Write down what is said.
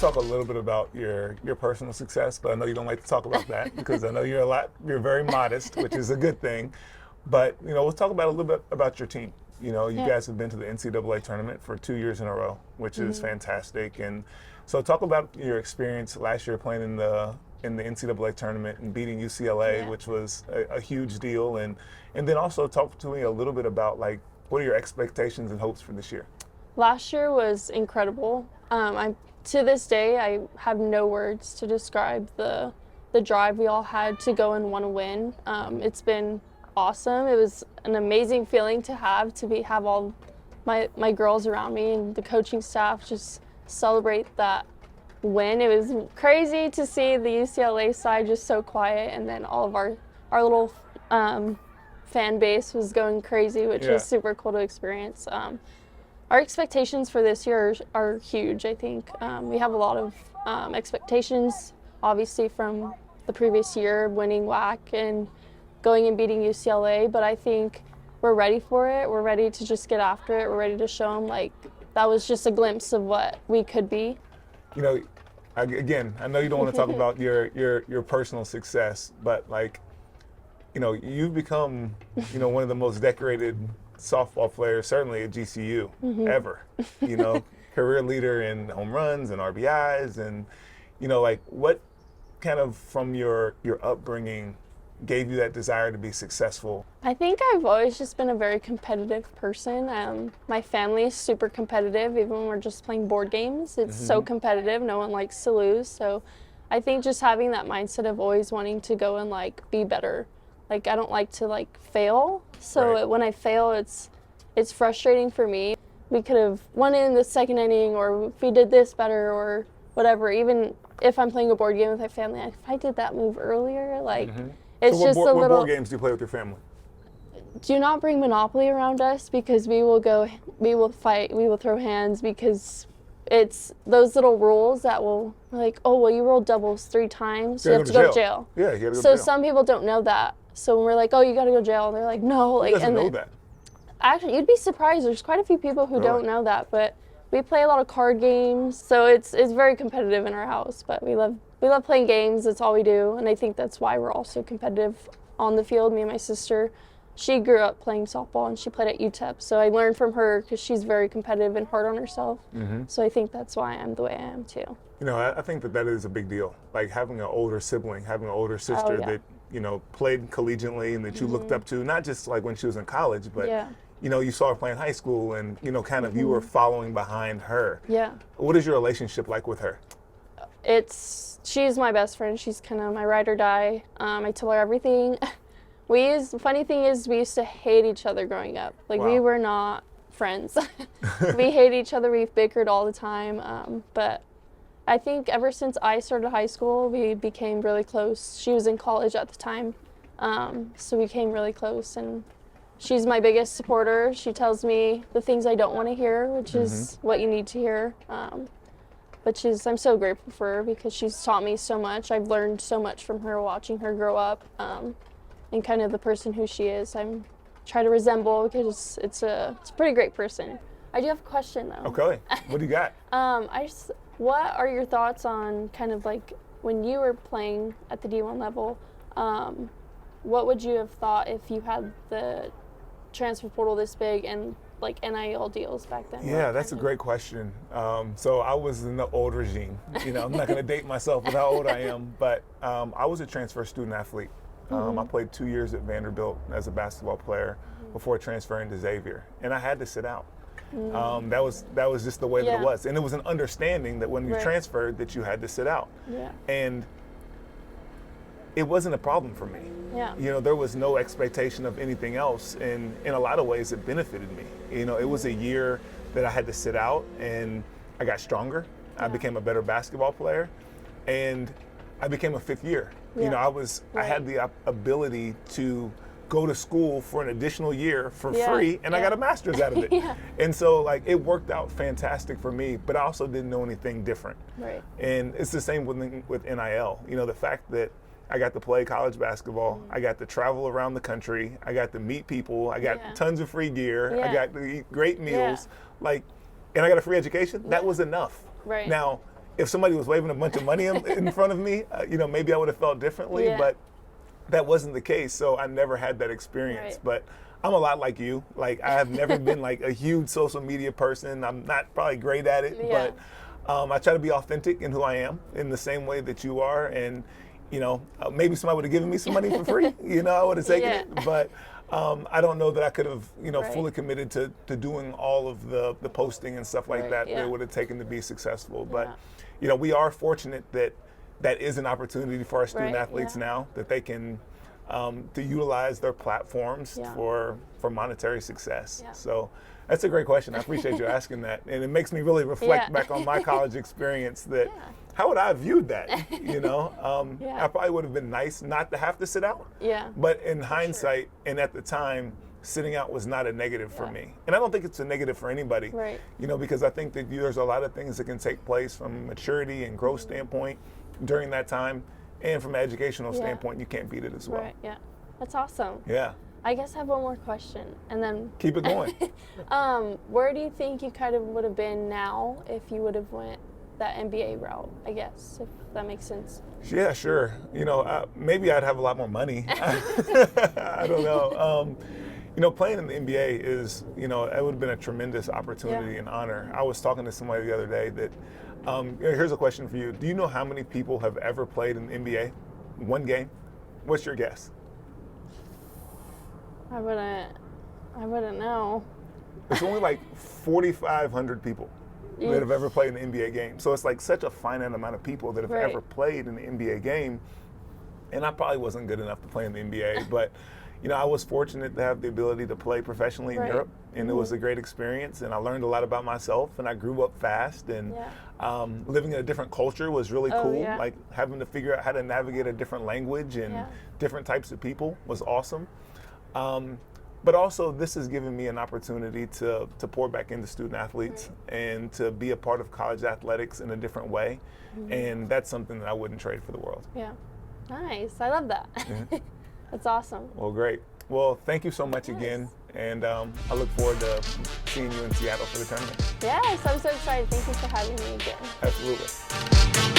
talk a little bit about your personal success, but I know you don't like to talk about that because I know you're very modest, which is a good thing. But, let's talk about a little bit about your team. You guys have been to the NCAA tournament for 2 years in a row, which is fantastic. And so talk about your experience last year playing in the NCAA tournament and beating UCLA, which was a huge deal. And then also talk to me a little bit about, like, what are your expectations and hopes for this year? Last year was incredible. To this day, I have no words to describe the drive we all had to go and want to win. It's been awesome. It was an amazing feeling to have all my girls around me and the coaching staff just celebrate that win. It was crazy to see the UCLA side just so quiet, and then all of our little fan base was going crazy, which was super cool to experience. Our expectations for this year are huge, I think. We have a lot of expectations, obviously, from the previous year, winning WAC and going and beating UCLA, but I think we're ready for it. We're ready to just get after it. We're ready to show them, like, that was just a glimpse of what we could be. Again, I know you don't want to talk about your personal success, but, like, you've become, one of the most decorated softball players, certainly at GCU, ever. Career leader in home runs and RBIs, and, like, what kind of, from your upbringing, gave you that desire to be successful? I think I've always just been a very competitive person. My family is super competitive, even when we're just playing board games. It's so competitive, no one likes to lose. So I think just having that mindset of always wanting to go and, like, be better. Like, I don't like to, like, fail. So when I fail, it's frustrating for me. We could have won in the second inning, or if we did this better, or whatever. Even if I'm playing a board game with my family, if I did that move earlier, like, it's so just what a little. What board games do you play with your family? Do not bring Monopoly around us, because we will fight, we will throw hands, because it's those little rules that will, like, oh, well, you rolled doubles 3 times, you have to go to jail. Yeah, you have to go to jail. So some people don't know that. So when we're like, oh, you got to go to jail, they're like, no. Like, Who doesn't know that? Actually, you'd be surprised. There's quite a few people who don't know that, but we play a lot of card games, so it's very competitive in our house. But we love playing games. That's all we do, and I think that's why we're also competitive on the field. Me and my sister, she grew up playing softball, and she played at UTEP, so I learned from her because she's very competitive and hard on herself. So I think that's why I'm the way I am too. I think that is a big deal. Like, having an older sibling, having an older sister that played collegiately and that you looked up to, not just like when she was in college, but you saw her play in high school, and kind of you were following behind her. What is your relationship like with her? She's my best friend. She's kind of my ride or die. I tell her everything. Funny thing is, we used to hate each other growing up. Like, we were not friends. We hate each other. We've bickered all the time. But I think ever since I started high school, we became really close. She was in college at the time, so we became really close. And she's my biggest supporter. She tells me the things I don't want to hear, which is what you need to hear. But I'm so grateful for her, because she's taught me so much. I've learned so much from her, watching her grow up, and kind of the person who she is. I'm try to resemble, because it's a pretty great person. I do have a question though. Okay, what do you got? What are your thoughts on kind of like when you were playing at the D1 level? What would you have thought if you had the transfer portal this big and like NIL deals back then? Yeah, that's a great question. So I was in the old regime. I'm not going to date myself with how old I am, but I was a transfer student athlete. I played 2 years at Vanderbilt as a basketball player before transferring to Xavier, and I had to sit out. That was just the way that it was, and it was an understanding that when you transferred that you had to sit out. And it wasn't a problem for me. There was no expectation of anything else, and in a lot of ways it benefited me. It was a year that I had to sit out, and I got stronger. I became a better basketball player, and I became a fifth year. I had the ability to go to school for an additional year for free, and I got a master's out of it. And so, like, it worked out fantastic for me, but I also didn't know anything different. And it's the same with NIL. The fact that I got to play college basketball, I got to travel around the country, I got to meet people, I got tons of free gear, I got to eat great meals, and I got a free education. That was enough. Now, if somebody was waving a bunch of money in front of me, you know, maybe I would have felt differently, Yeah. but that wasn't the case. So I never had that experience. Right. But I'm a lot like you. Like, I have never been like a huge social media person. I'm not probably great at it, Yeah. but I try to be authentic in who I am in the same way that you are. And, you know, maybe somebody would have given me some money for free, you know, I would have taken Yeah. it. But I don't know that I could have, you know, Right. fully committed to doing all of the posting and stuff like Right, that yeah. it would have taken to be successful. But, Yeah. you know, we are fortunate that that is an opportunity for our student Right, athletes yeah. now, that they can to utilize their platforms Yeah. for monetary success. Yeah. So that's a great question. I appreciate you asking that. And it makes me really reflect Yeah. back on my college experience that Yeah. how would I have viewed that? You know, Yeah. I probably would have been nice not to have to sit out. Yeah. But in hindsight, and at the time, sitting out was not a negative for Yeah. me. And I don't think it's a negative for anybody. Right. You know, because I think that there's a lot of things that can take place from a maturity and growth standpoint during that time. And from an educational Yeah. standpoint, you can't beat it as well. Right. Yeah. That's awesome. Yeah. I guess I have one more question, and then Keep it going. where do you think you kind of would have been now if you would have went that NBA route? I guess, if that makes sense. Yeah, sure. You know, maybe I'd have a lot more money. I don't know. You know, playing in the NBA is, you know, it would have been a tremendous opportunity Yeah. and honor. I was talking to somebody the other day that, here's a question for you. Do you know how many people have ever played in the NBA? One game? What's your guess? I wouldn't know. It's only like 4,500 people that have ever played in the NBA game. So it's like such a finite amount of people that have Right. ever played in the NBA game. And I probably wasn't good enough to play in the NBA, but you know, I was fortunate to have the ability to play professionally in Right. Europe, and it was a great experience. And I learned a lot about myself, and I grew up fast. And Yeah. living in a different culture was really Oh, cool. yeah. Like having to figure out how to navigate a different language and Yeah. different types of people was awesome. But also, this has given me an opportunity to pour back into student athletes and to be a part of college athletics in a different way. And that's something that I wouldn't trade for the world. Yeah. Nice. I love that. That's awesome. Well, great. Well, thank you so much again. And I look forward to seeing you in Seattle for the tournament. Yes, I'm so excited. Thank you for having me again. Absolutely.